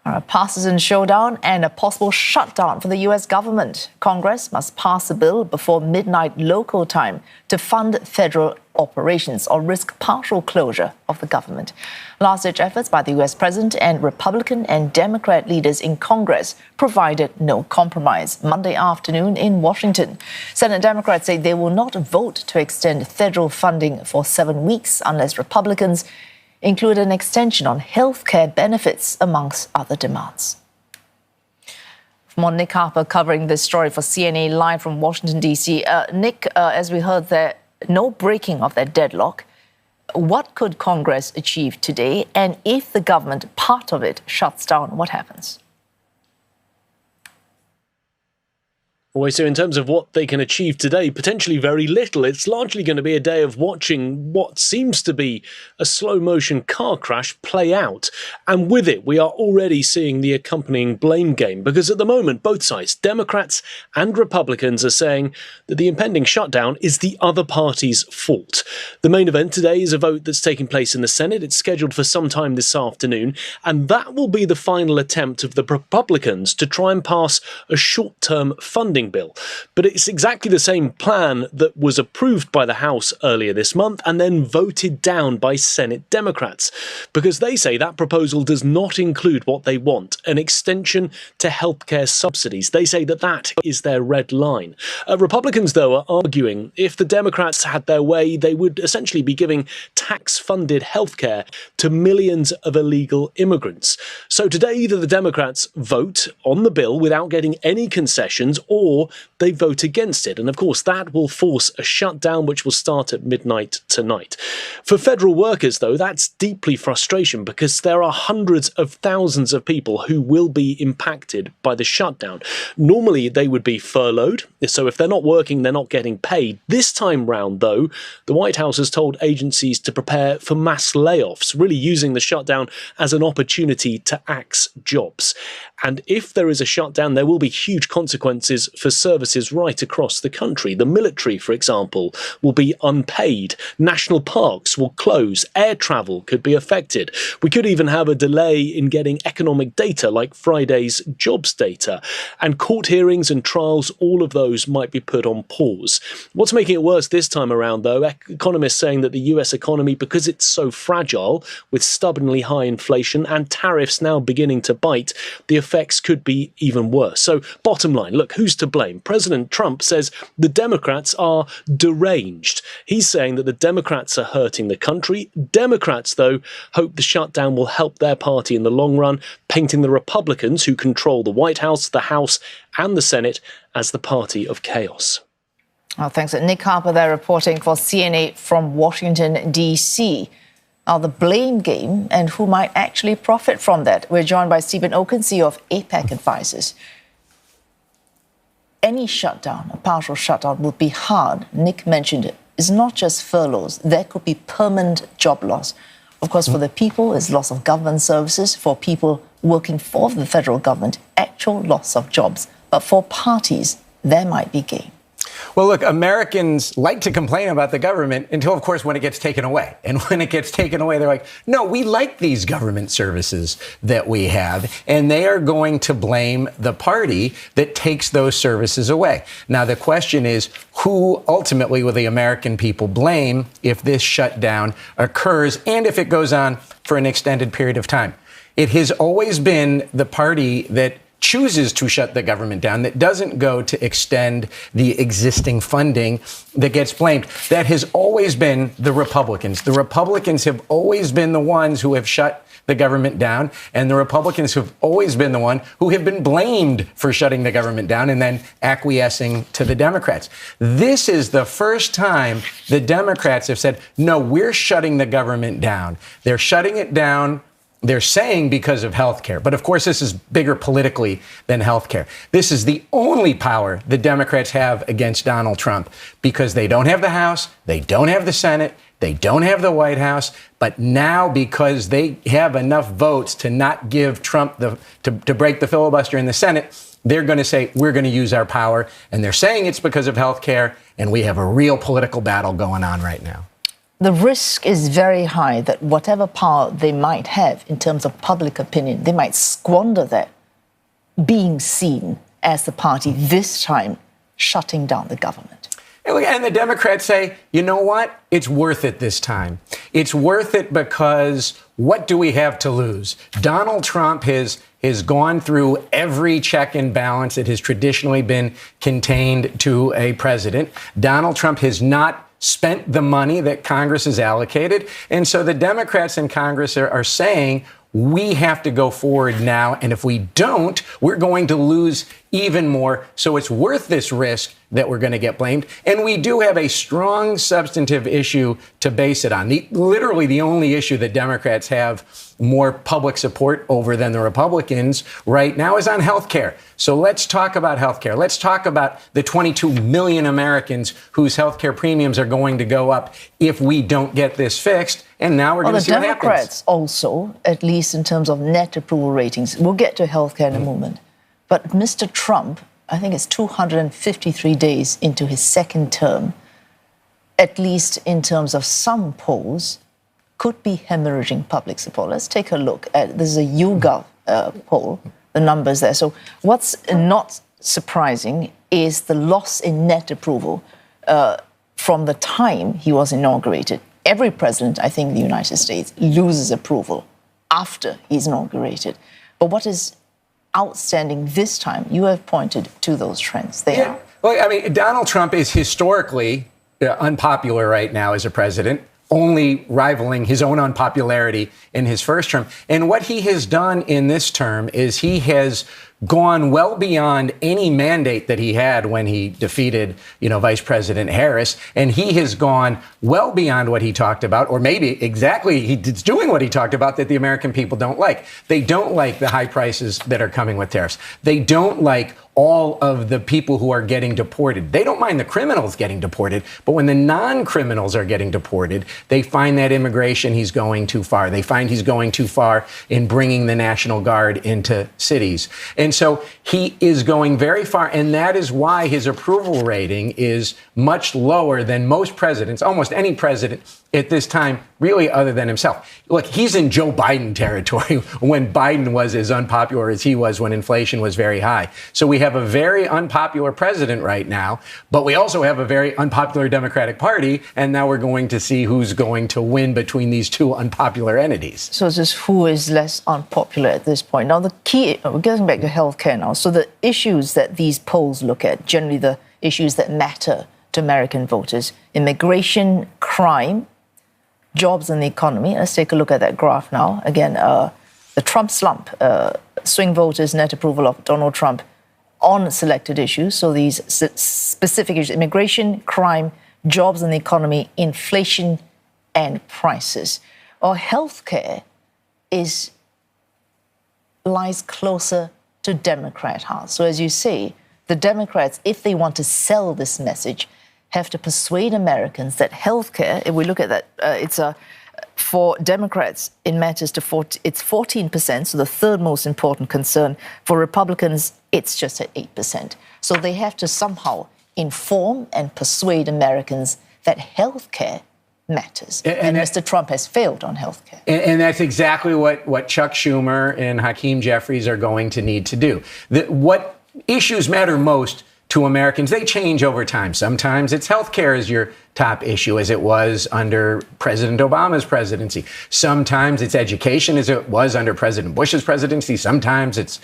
A partisan showdown and a possible shutdown for the U.S. government. Congress must pass a bill before midnight local time to fund federal operations or risk partial closure of the government. Last-ditch efforts by the U.S. president and Republican and Democrat leaders in Congress provided no compromise Monday afternoon in Washington. Senate Democrats say they will not vote to extend federal funding for 7 weeks unless Republicans include an extension on health care benefits, amongst other demands. More Nick Harper covering this story for CNA live from Washington, D.C. Nick, as we heard there, no breaking of that deadlock. What could Congress achieve today? And if the government, part of it, shuts down, what happens? Always so in terms of what they can achieve today, potentially very little. It's largely going to be a day of watching what seems to be a slow-motion car crash play out. And with it, we are already seeing the accompanying blame game, because at the moment, both sides, Democrats and Republicans, are saying that the impending shutdown is the other party's fault. The main event today is a vote that's taking place in the Senate. It's scheduled for some time this afternoon, and that will be the final attempt of the Republicans to try and pass a short-term funding bill. But it's exactly the same plan that was approved by the House earlier this month and then voted down by Senate Democrats, because they say that proposal does not include what they want, an extension to healthcare subsidies. They say that that is their red line. Republicans, though, are arguing if the Democrats had their way, they would essentially be giving tax-funded healthcare to millions of illegal immigrants. So today, either the Democrats vote on the bill without getting any concessions, or they vote against it. And of course, that will force a shutdown, which will start at midnight tonight. For federal workers, though, that's deeply frustrating, because there are hundreds of thousands of people who will be impacted by the shutdown. Normally, they would be furloughed. So if they're not working, they're not getting paid. This time round, though, the White House has told agencies to prepare for mass layoffs, really using the shutdown as an opportunity to axe jobs. And if there is a shutdown, there will be huge consequences for services right across the country. The military, for example, will be unpaid. National parks will close. Air travel could be affected. We could even have a delay in getting economic data like Friday's jobs data. And court hearings and trials, all of those might be put on pause. What's making it worse this time around, though, economists saying that the US economy, because it's so fragile, with stubbornly high inflation and tariffs now beginning to bite, the effects could be even worse. So bottom line, look, who's to blame? President Trump says the Democrats are deranged. He's saying that the Democrats are hurting the country. Democrats, though, hope the shutdown will help their party in the long run, painting the Republicans, who control the White House, the House, and the Senate, as the party of chaos. Oh, thanks. Nick Harper there reporting for CNA from Washington, D.C. Now, the blame game and who might actually profit from that. We're joined by Steven Okun, CEO of APAC Advisors. Any shutdown, a partial shutdown, would be hard. Nick mentioned it. It's not just furloughs. There could be permanent job loss. Of course, for the people, it's loss of government services. For people working for the federal government, actual loss of jobs. But for parties, there might be gain. Well, look, Americans like to complain about the government until, of course, when it gets taken away. And when it gets taken away, they're like, no, we like these government services that we have. And they are going to blame the party that takes those services away. Now, the question is, who ultimately will the American people blame if this shutdown occurs and if it goes on for an extended period of time? It has always been the party that chooses to shut the government down, that doesn't go to extend the existing funding, that gets blamed. That has always been the Republicans. The Republicans have always been the ones who have shut the government down, and the Republicans have always been the one who have been blamed for shutting the government down and then acquiescing to the Democrats. This is the first time the Democrats have said, no, we're shutting the government down. They're shutting it down. They're saying because of health care. But of course, this is bigger politically than health care. This is the only power the Democrats have against Donald Trump, because they don't have the House, they don't have the Senate, they don't have the White House. But now, because they have enough votes to not give Trump to break the filibuster in the Senate, they're going to say, we're going to use our power. And they're saying it's because of health care. And we have a real political battle going on right now. the risk is very high that whatever power they might have in terms of public opinion, they might squander that, being seen as the party this time shutting down the government. And the Democrats say, you know what? It's worth it this time. It's worth it because what do we have to lose? Donald Trump has gone through every check and balance that has traditionally been contained to a president. Donald Trump has not spent the money that Congress has allocated. And so the Democrats in Congress are saying, we have to go forward now. And if we don't, we're going to lose even more. So it's worth this risk that we're going to get blamed. And we do have a strong substantive issue to base it on. Literally the only issue that Democrats have more public support over than the Republicans right now is on health care. So let's talk about health care. Let's talk about the 22 million Americans whose health care premiums are going to go up if we don't get this fixed. And now we're going to see what happens. The Democrats also, at least in terms of net approval ratings, we'll get to health care in a moment. But Mr. Trump, I think it's 253 days into his second term, at least in terms of some polls, could be hemorrhaging public support. Let's take a look at, this is a YouGov poll, the numbers there. So what's not surprising is the loss in net approval from the time he was inaugurated. Every president, I think, in the United States loses approval after he's inaugurated. But what is outstanding this time, you have pointed to those trends. They are. Well, I mean, Donald Trump is historically unpopular right now as a president, only rivaling his own unpopularity in his first term. And what he has done in this term is he has gone well beyond any mandate that he had when he defeated, Vice President Harris. And he has gone well beyond what he talked about, or maybe exactly he's doing what he talked about that the American people don't like. They don't like the high prices that are coming with tariffs. They don't like all of the people who are getting deported. They don't mind the criminals getting deported, but when the non-criminals are getting deported, they find that immigration, he's going too far. They find he's going too far in bringing the National Guard into cities. And so he is going very far, and that is why his approval rating is much lower than most presidents, almost any president at this time, really, other than himself. Look, he's in Joe Biden territory when Biden was as unpopular as he was when inflation was very high. So we have a very unpopular president right now, but we also have a very unpopular Democratic Party, and now we're going to see who's going to win between these two unpopular entities. So just who is less unpopular at this point? Now, the key, we're getting back to healthcare now. So the issues that these polls look at, generally the issues that matter to American voters, immigration, crime, jobs and the economy. Let's take a look at that graph now. Again, the Trump slump, swing voters' net approval of Donald Trump on selected issues. So these specific issues, immigration, crime, jobs and the economy, inflation and prices. Or healthcare lies closer to Democrat hearts. So as you say, the Democrats, if they want to sell this message, have to persuade Americans that healthcare, if we look at that, for Democrats, it matters to it's 14%, so the third most important concern. For Republicans, it's just at 8%. So they have to somehow inform and persuade Americans that healthcare matters. And Mr. Trump has failed on healthcare. And that's exactly what Chuck Schumer and Hakeem Jeffries are going to need to do. What issues matter most to Americans, they change over time. Sometimes it's healthcare is your top issue, as it was under President Obama's presidency. Sometimes it's education, as it was under President Bush's presidency. Sometimes it's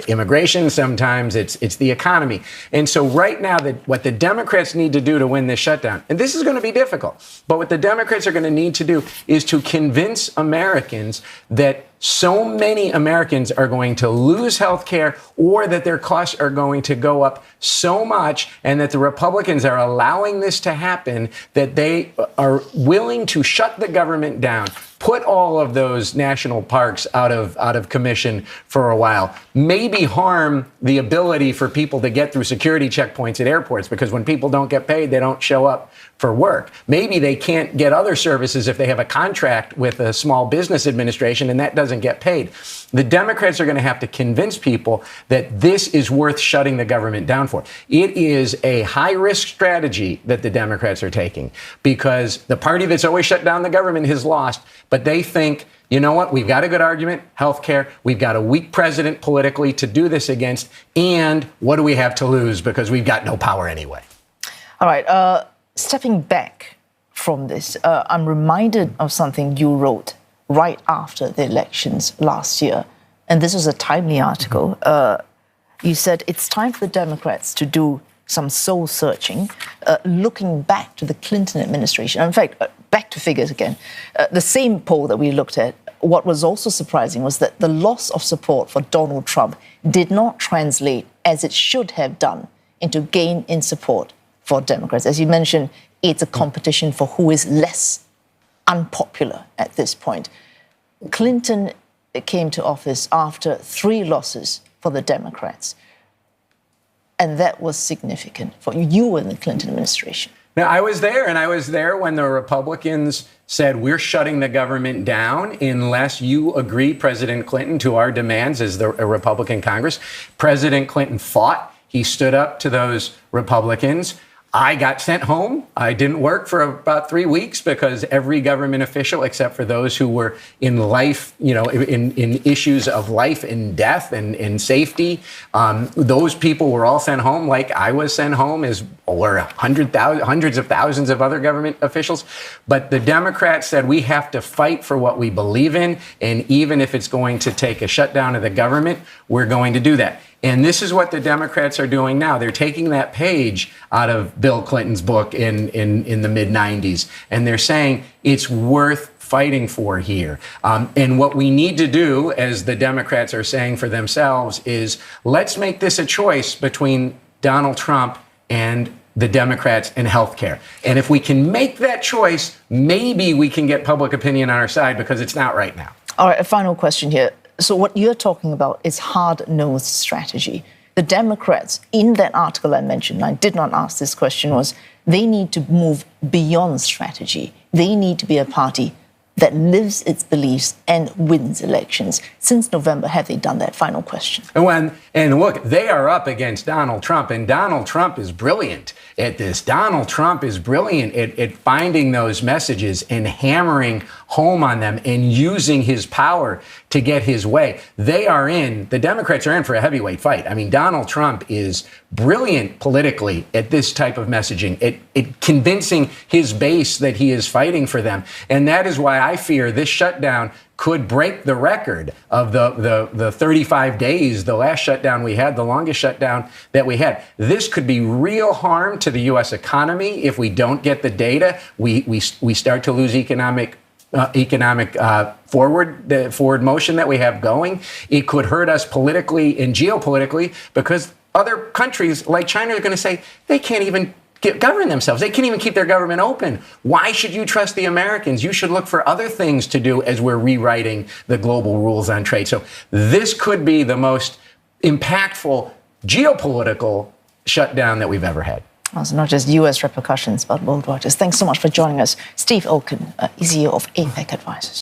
immigration. Sometimes it's the economy. And so right now, what the Democrats need to do to win this shutdown, and this is going to be difficult, but what the Democrats are going to need to do is to convince Americans that so many Americans are going to lose health care, or that their costs are going to go up so much, and that the Republicans are allowing this to happen, that they are willing to shut the government down, put all of those national parks out of commission for a while, maybe harm the ability for people to get through security checkpoints at airports, because when people don't get paid, they don't show up for work. Maybe they can't get other services if they have a contract with a small business administration and that doesn't get paid. The Democrats are going to have to convince people that this is worth shutting the government down for. It is a high-risk strategy that the Democrats are taking, because the party that's always shut down the government has lost, but they think, you know what, we've got a good argument, healthcare, we've got a weak president politically to do this against, and what do we have to lose because we've got no power anyway? All right, stepping back from this, I'm reminded of something you wrote right after the elections last year, and this was a timely article. You said it's time for the Democrats to do some soul searching, looking back to the Clinton administration. In fact, back to figures again. The same poll that we looked at, what was also surprising was that the loss of support for Donald Trump did not translate as it should have done into gain in support for Democrats. As you mentioned, it's a competition for who is less unpopular at this point. Clinton came to office after 3 losses for the Democrats. And that was significant for you and the Clinton administration. Now, I was there, and I was there when the Republicans said, we're shutting the government down unless you agree, President Clinton, to our demands as a Republican Congress. President Clinton fought. He stood up to those Republicans. I got sent home. I didn't work for about 3 weeks because every government official, except for those who were in life, in issues of life and death and safety, those people were all sent home, like I was sent home, as were hundreds of thousands of other government officials. But the Democrats said we have to fight for what we believe in, and even if it's going to take a shutdown of the government, we're going to do that. And this is what the Democrats are doing now. They're taking that page out of Bill Clinton's book in the mid-90s, and they're saying it's worth fighting for here. And what we need to do, as the Democrats are saying for themselves, is let's make this a choice between Donald Trump and the Democrats and healthcare. And if we can make that choice, maybe we can get public opinion on our side, because it's not right now. All right, a final question here. So what you're talking about is hard-nosed strategy. The Democrats, in that article I mentioned, I did not ask this question, was they need to move beyond strategy. They need to be a party that lives its beliefs and wins elections. Since November, have they done that? Final question. And look, they are up against Donald Trump, and Donald Trump is brilliant at this. Donald Trump is brilliant at finding those messages and hammering home on them and using his power to get his way. The Democrats are in for a heavyweight fight. I mean, Donald Trump is brilliant politically at this type of messaging, at convincing his base that he is fighting for them. And that is why I fear this shutdown could break the record of the 35 days, the last shutdown we had, the longest shutdown that we had. This could be real harm to the U.S. economy if we don't get the data. We start to lose economic forward motion that we have going. It could hurt us politically and geopolitically, because other countries like China are going to say they can't even govern themselves. They can't even keep their government open. Why should you trust the Americans? You should look for other things to do as we're rewriting the global rules on trade. So this could be the most impactful geopolitical shutdown that we've ever had. Well, it's not just U.S. repercussions, but worldwide. Thanks so much for joining us. Steve Okun, CEO of APAC Advisors.